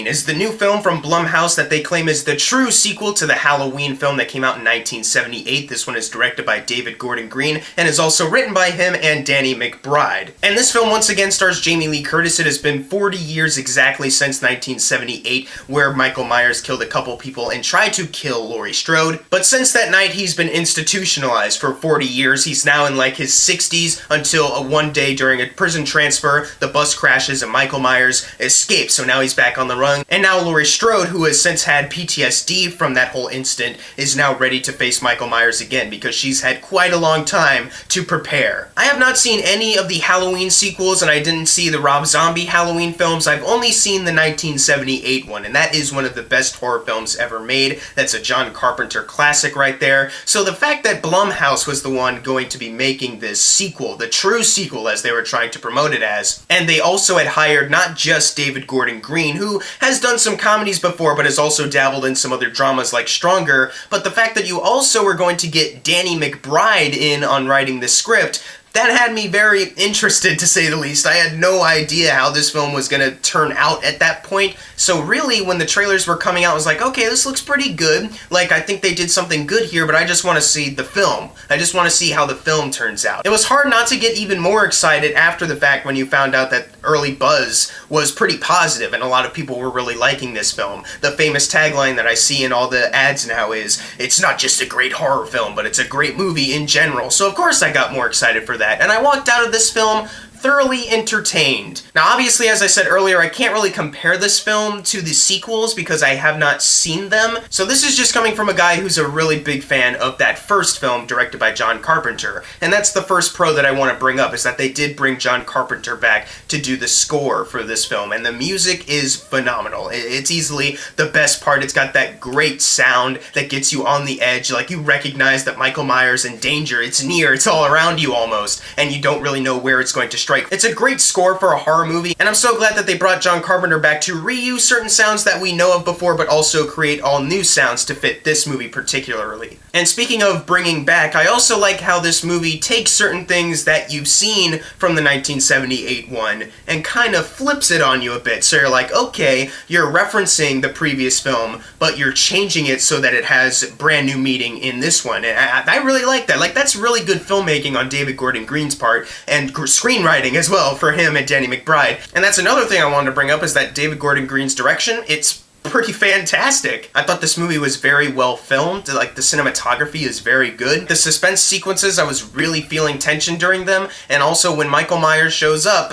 is the new film from Blumhouse that they claim is the true sequel to the Halloween film that came out in 1978. This one is directed by David Gordon Green and is also written by him and Danny McBride. And this film once again stars Jamie Lee Curtis. It has been 40 years exactly since 1978, where Michael Myers killed a couple people and tried to kill Laurie Strode. But since that night, he's been institutionalized for 40 years. He's now in like his 60s until one day during a prison transfer, the bus crashes and Michael Myers escapes. So now he's back on the run. And now Laurie Strode, who has since had PTSD from that whole incident, is now ready to face Michael Myers again because she's had quite a long time to prepare. I have not seen any of the Halloween sequels, and I didn't see the Rob Zombie Halloween films. I've only seen the 1978 one, and that is one of the best horror films ever made. That's a John Carpenter classic right there. So the fact that Blumhouse was the one going to be making this sequel, the true sequel as they were trying to promote it as, and they also had hired not just David Gordon Green, who has done some comedies before but has also dabbled in some other dramas like Stronger, but the fact that you also were going to get Danny McBride in on writing the script, that had me very interested, to say the least. I had no idea how this film was going to turn out at that point. So really, when the trailers were coming out, I was like, okay, this looks pretty good. Like, I think they did something good here, but I just want to see the film. I just want to see how the film turns out. It was hard not to get even more excited after the fact when you found out that early buzz was pretty positive and a lot of people were really liking this film. The famous tagline that I see in all the ads now is, it's not just a great horror film, but it's a great movie in general. So of course I got more excited for that. And I walked out of this film thoroughly entertained. Now obviously, as I said earlier, I can't really compare this film to the sequels because I have not seen them. So this is just coming from a guy who's a really big fan of that first film directed by John Carpenter. And that's the first pro that I want to bring up, is that they did bring John Carpenter back to do the score for this film. And the music is phenomenal. It's easily the best part. It's got that great sound that gets you on the edge. Like, you recognize that Michael Myers in danger. It's near, it's all around you almost. And you don't really know where it's going to strike. It's a great score for a horror movie, and I'm so glad that they brought John Carpenter back to reuse certain sounds that we know of before, but also create all new sounds to fit this movie particularly. And speaking of bringing back, I also like how this movie takes certain things that you've seen from the 1978 one and kind of flips it on you a bit. So you're like, okay, you're referencing the previous film, but you're changing it so that it has brand new meaning in this one. And I really like that. Like, that's really good filmmaking on David Gordon Green's part, and screenwriting as well for him and Danny McBride. And that's another thing I wanted to bring up, is that David Gordon Green's direction, it's pretty fantastic. I thought this movie was very well filmed. Like, the cinematography is very good. The suspense sequences, I was really feeling tension during them, and also when Michael Myers shows up,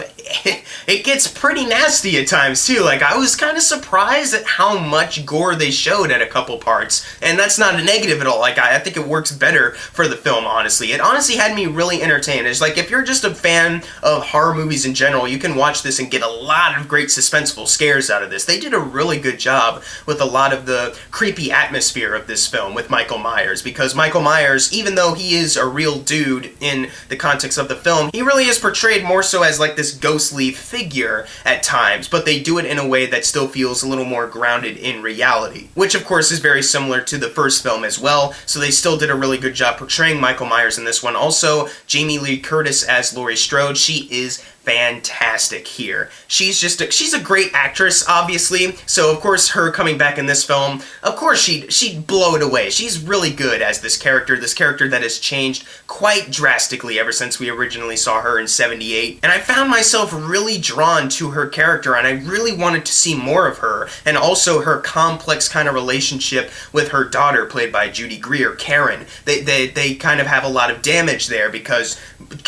it gets pretty nasty at times too. Like, I was kind of surprised at how much gore they showed at a couple parts, and that's not a negative at all. Like, I think it works better for the film, honestly. It honestly had me really entertained. It's like, if you're just a fan of horror movies in general, you can watch this and get a lot of great suspenseful scares out of this. They did a really good job with a lot of the creepy atmosphere of this film with Michael Myers, because Michael Myers, even though he is a real dude in the context of the film, he really is portrayed more so as like this ghostly figure at times, but they do it in a way that still feels a little more grounded in reality, which of course is very similar to the first film as well. So they still did a really good job portraying Michael Myers in this one. Also, Jamie Lee Curtis as Laurie Strode, she is fantastic here. She's a great actress, obviously, so of course her coming back in this film, of course she'd blow it away. She's really good as this character that has changed quite drastically ever since we originally saw her in 78, and I found myself really drawn to her character, and I really wanted to see more of her, and also her complex kind of relationship with her daughter, played by Judy Greer, Karen. They kind of have a lot of damage there because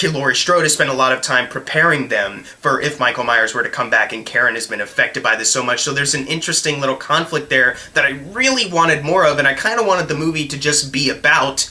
Laurie Strode has spent a lot of time preparing them for if Michael Myers were to come back, and Karen has been affected by this so much. So there's an interesting little conflict there that I really wanted more of, and I kind of wanted the movie to just be about.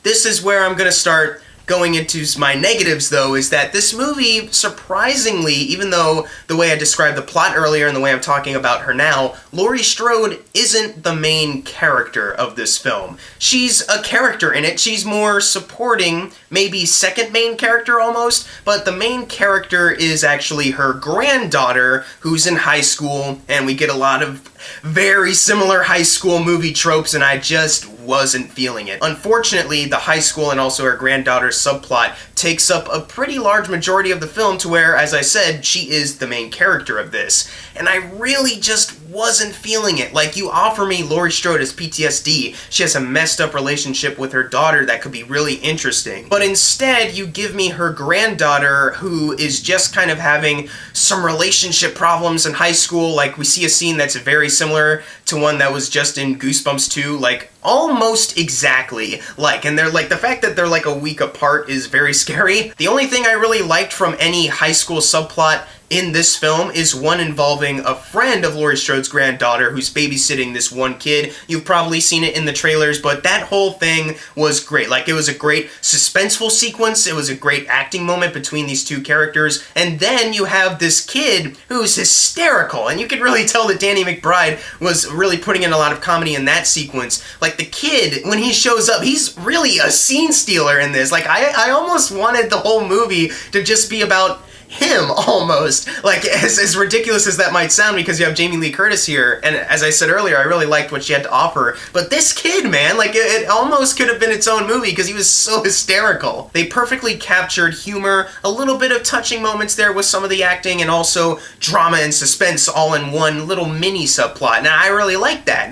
This is where I'm going to start going into my negatives, though, is that this movie, surprisingly, even though the way I described the plot earlier and the way I'm talking about her now, Laurie Strode isn't the main character of this film. She's a character in it. She's more supporting, maybe second main character almost, but the main character is actually her granddaughter, who's in high school, and we get a lot of very similar high school movie tropes, and I just wasn't feeling it. Unfortunately, the high school and also her granddaughter's subplot takes up a pretty large majority of the film, to where, as I said, she is the main character of this. And I really just wasn't feeling it. Like, you offer me Laurie Strode as PTSD. She has a messed up relationship with her daughter that could be really interesting. But instead, you give me her granddaughter who is just kind of having some relationship problems in high school. Like, we see a scene that's very similar to one that was just in Goosebumps 2, like, almost exactly like. And they're like, the fact that they're like a week apart is very scary. The only thing I really liked from any high school subplot in this film is one involving a friend of Laurie Strode's granddaughter who's babysitting this one kid. You've probably seen it in the trailers, but that whole thing was great. Like, it was a great suspenseful sequence. It was a great acting moment between these two characters. And then you have this kid who's hysterical, and you can really tell that Danny McBride was really putting in a lot of comedy in that sequence. Like, the kid, when he shows up, he's really a scene stealer in this. Like, I almost wanted the whole movie to just be about him, almost. Like, as ridiculous as that might sound, because you have Jamie Lee Curtis here, and as I said earlier, I really liked what she had to offer, but this kid, man, like, it almost could have been its own movie, because he was so hysterical. They perfectly captured humor, a little bit of touching moments there with some of the acting, and also drama and suspense all in one little mini subplot. Now, I really like that.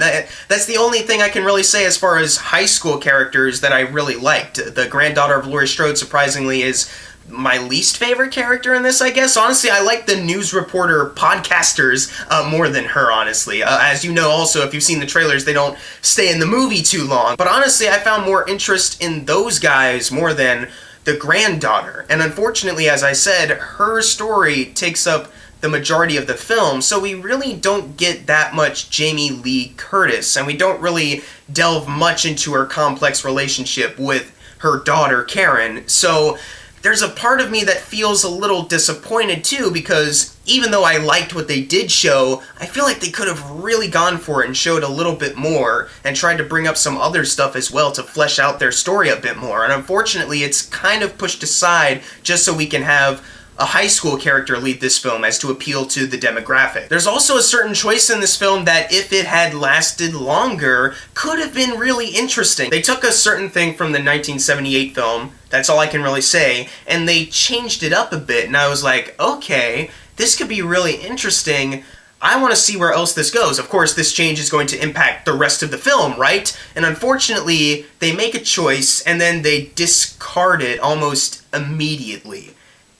That's the only thing I can really say as far as high school characters that I really liked. The granddaughter of Laurie Strode, surprisingly, is my least favorite character in this, I guess. Honestly, I like the news reporter podcasters more than her, honestly. As you know, also, if you've seen the trailers, they don't stay in the movie too long. But honestly, I found more interest in those guys more than the granddaughter. And unfortunately, as I said, her story takes up the majority of the film, so we really don't get that much Jamie Lee Curtis, and we don't really delve much into her complex relationship with her daughter, Karen. So there's a part of me that feels a little disappointed too, because even though I liked what they did show, I feel like they could have really gone for it and showed a little bit more and tried to bring up some other stuff as well to flesh out their story a bit more. And unfortunately, it's kind of pushed aside just so we can have a high school character lead this film as to appeal to the demographic. There's also a certain choice in this film that, if it had lasted longer, could have been really interesting. They took a certain thing from the 1978 film, that's all I can really say, and they changed it up a bit, and I was like, okay, this could be really interesting. I want to see where else this goes. Of course, this change is going to impact the rest of the film, right? And unfortunately, they make a choice, and then they discard it almost immediately.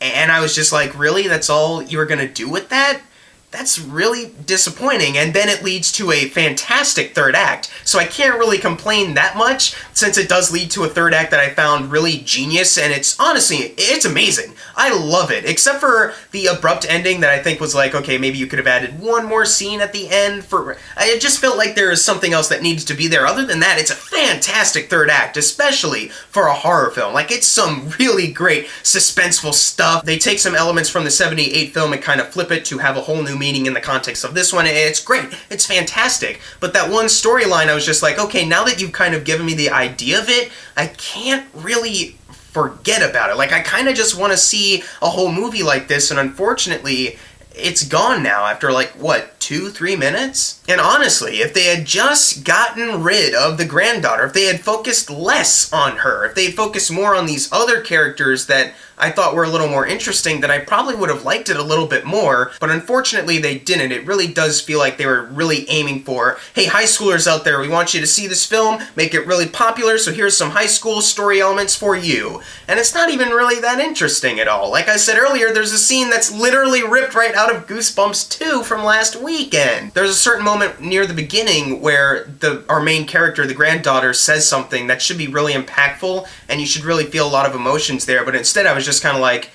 And I was just like, really? That's all you were gonna do with that? That's really disappointing, and then it leads to a fantastic third act, so I can't really complain that much, since it does lead to a third act that I found really genius, and it's, honestly, it's amazing. I love it, except for the abrupt ending that I think was like, okay, maybe you could have added one more scene at the end for... I just felt like there is something else that needs to be there. Other than that, it's a fantastic third act, especially for a horror film. Like, it's some really great suspenseful stuff. They take some elements from the 78 film and kind of flip it to have a whole new meaning in the context of this one. It's great. It's fantastic. But that one storyline, I was just like, okay, now that you've kind of given me the idea of it, I can't really forget about it. Like, I kind of just want to see a whole movie like this, and unfortunately, it's gone now after, like, what, 2-3 minutes? And honestly, if they had just gotten rid of the granddaughter, if they had focused less on her, if they had focused more on these other characters that I thought were a little more interesting, then I probably would have liked it a little bit more, but unfortunately they didn't. It really does feel like they were really aiming for, hey, high schoolers out there, we want you to see this film, make it really popular, so here's some high school story elements for you. And it's not even really that interesting at all. Like I said earlier, there's a scene that's literally ripped right out of Goosebumps 2 from last weekend. There's a certain moment near the beginning where our main character, the granddaughter, says something that should be really impactful, and you should really feel a lot of emotions there, but instead I was just kind of like,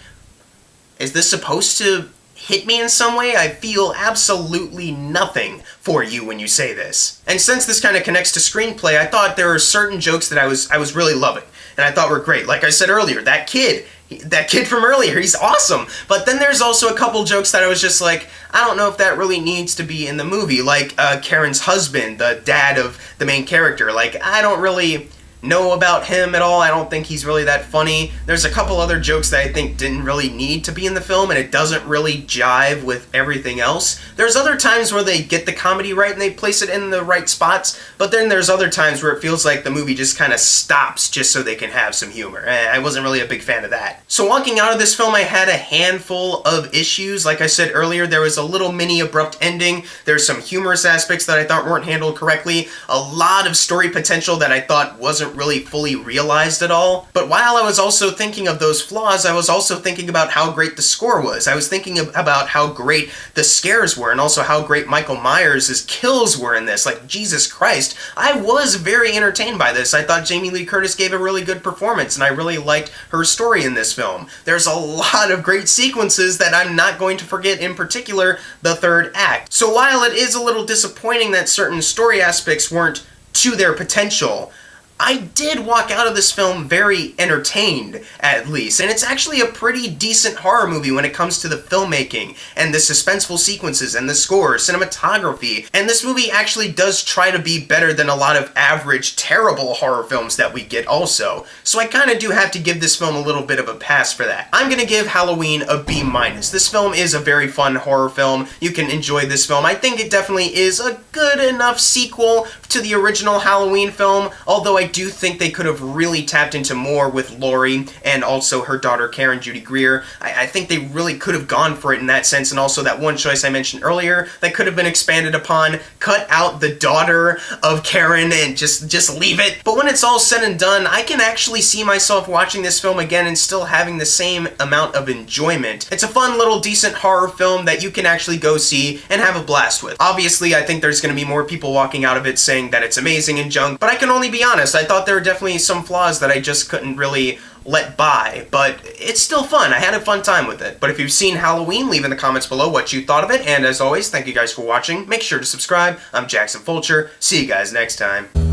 is this supposed to hit me in some way? I feel absolutely nothing for you when you say this. And since this kind of connects to screenplay, I thought there were certain jokes that I was really loving, and I thought were great. Like I said earlier, that kid from earlier, he's awesome. But then there's also a couple jokes that I was just like, I don't know if that really needs to be in the movie. Like Karen's husband, the dad of the main character. Like, I don't really know about him at all. I don't think he's really that funny. There's a couple other jokes that I think didn't really need to be in the film, and it doesn't really jive with everything else. There's other times where they get the comedy right and they place it in the right spots, but then there's other times where it feels like the movie just kind of stops just so they can have some humor. I wasn't really a big fan of that. So walking out of this film, I had a handful of issues. Like I said earlier, there was a little mini abrupt ending. There's some humorous aspects that I thought weren't handled correctly. A lot of story potential that I thought wasn't really fully realized at all. But while I was also thinking of those flaws, I was also thinking about how great the score was. I was thinking about how great the scares were, and also how great Michael Myers' kills were in this. Like, Jesus Christ, I was very entertained by this. I thought Jamie Lee Curtis gave a really good performance, and I really liked her story in this film. There's a lot of great sequences that I'm not going to forget, in particular, the third act. So while it is a little disappointing that certain story aspects weren't to their potential, I did walk out of this film very entertained, at least, and it's actually a pretty decent horror movie when it comes to the filmmaking, and the suspenseful sequences, and the score, cinematography, and this movie actually does try to be better than a lot of average, terrible horror films that we get also, so I kinda do have to give this film a little bit of a pass for that. I'm gonna give Halloween a B-. This film is a very fun horror film. You can enjoy this film. I think it definitely is a good enough sequel to the original Halloween film, although I do think they could have really tapped into more with Laurie and also her daughter Karen Judy Greer. I think they really could have gone for it in that sense, and also that one choice I mentioned earlier that could have been expanded upon. Cut out the daughter of Karen and just leave it. But when it's all said and done, I can actually see myself watching this film again and still having the same amount of enjoyment. It's a fun little decent horror film that you can actually go see and have a blast with. Obviously, I think there's going to be more people walking out of it saying that it's amazing and junk, but I can only be honest. I thought there were definitely some flaws that I just couldn't really let by, but it's still fun. I had a fun time with it. But if you've seen Halloween, leave in the comments below what you thought of it, and as always, thank you guys for watching. Make sure to subscribe. I'm Jackson Fulcher. See you guys next time.